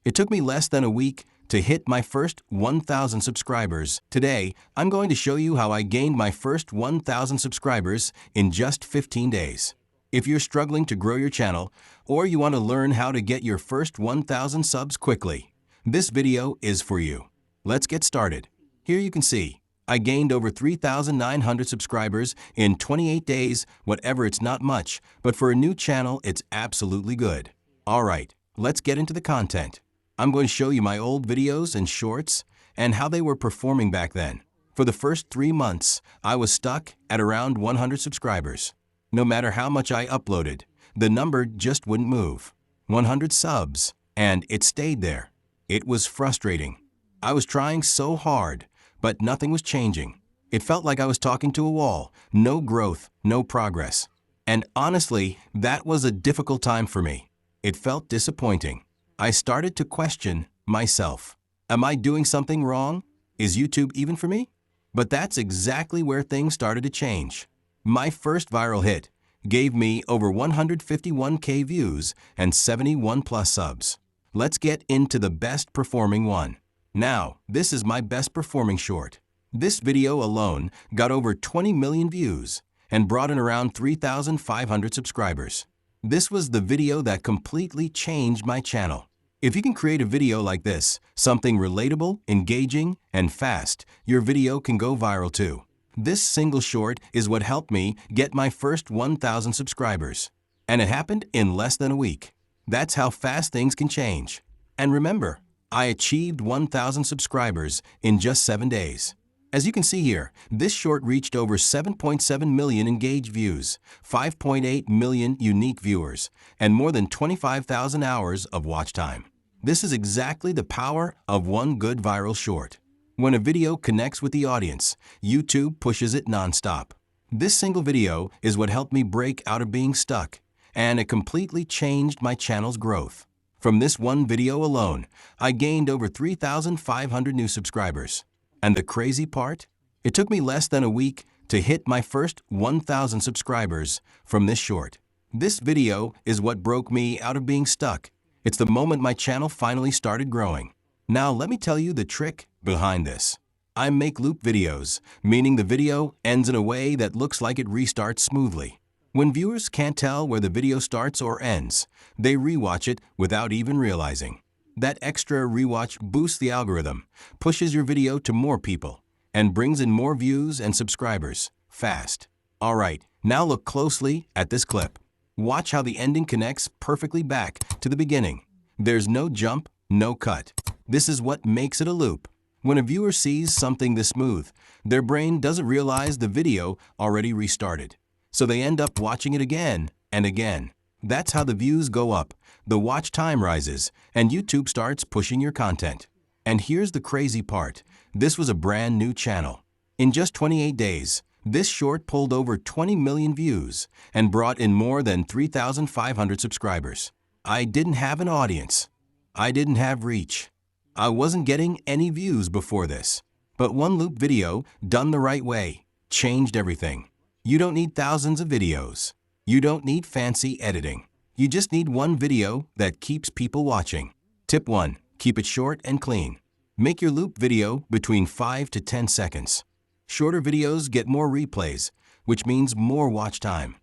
It took me less than a week to hit my first 1,000 subscribers. Today, I'm going to show you how I gained my first 1,000 subscribers in just 15 days. If you're struggling to grow your channel, or you want to learn how to get your first 1,000 subs quickly, this video is for you. Let's get started. Here you can see, I gained over 3,900 subscribers in 28 days. Whatever, it's not much, but for a new channel, it's absolutely good. Alright, let's get into the content. I'm going to show you my old videos and shorts and how they were performing back then. For the first 3 months, I was stuck at around 100 subscribers. No matter how much I uploaded, the number just wouldn't move. 100 subs, and it stayed there. It was frustrating. I was trying so hard, but nothing was changing. It felt like I was talking to a wall. No growth, no progress. And honestly, that was a difficult time for me. It felt disappointing. I started to question myself. Am I doing something wrong? Is YouTube even for me? But that's exactly where things started to change. My first viral hit gave me over 151K views and 71 plus subs. Let's get into the best performing one. Now, this is my best performing short. This video alone got over 20 million views and brought in around 3,500 subscribers. This was the video that completely changed my channel. If you can create a video like this, something relatable, engaging, and fast, your video can go viral too. This single short is what helped me get my first 1,000 subscribers. And it happened in less than a week. That's how fast things can change. And remember, I achieved 1,000 subscribers in just 7 days. As you can see here, this short reached over 7.7 million engaged views, 5.8 million unique viewers, and more than 25,000 hours of watch time. This is exactly the power of one good viral short. When a video connects with the audience, YouTube pushes it nonstop. This single video is what helped me break out of being stuck, and it completely changed my channel's growth. From this one video alone, I gained over 3,500 new subscribers. And the crazy part? It took me less than a week to hit my first 1,000 subscribers from this short. This video is what broke me out of being stuck. It's the moment my channel finally started growing. Now let me tell you the trick behind this. I make loop videos, meaning the video ends in a way that looks like it restarts smoothly. When viewers can't tell where the video starts or ends, they rewatch it without even realizing. That extra rewatch boosts the algorithm, pushes your video to more people, and brings in more views and subscribers fast. Alright, now look closely at this clip. Watch how the ending connects perfectly back to the beginning. There's no jump, no cut. This is what makes it a loop. When a viewer sees something this smooth, their brain doesn't realize the video already restarted. So they end up watching it again and again. That's how the views go up, the watch time rises, and YouTube starts pushing your content. And here's the crazy part. This was a brand new channel. In just 28 days, this short pulled over 20 million views and brought in more than 3,500 subscribers. I didn't have an audience. I didn't have reach. I wasn't getting any views before this. But one loop video, done the right way, changed everything. You don't need thousands of videos. You don't need fancy editing. You just need one video that keeps people watching. Tip 1. Keep it short and clean. Make your loop video between 5 to 10 seconds. Shorter videos get more replays, which means more watch time.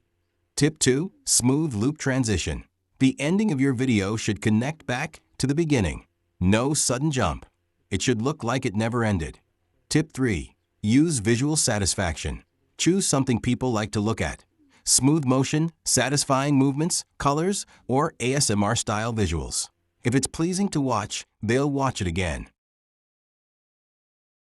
Tip 2. Smooth loop transition. The ending of your video should connect back to the beginning. No sudden jump. It should look like it never ended. Tip 3. Use visual satisfaction. Choose something people like to look at. Smooth motion, satisfying movements, colors, or ASMR-style visuals. If it's pleasing to watch, they'll watch it again.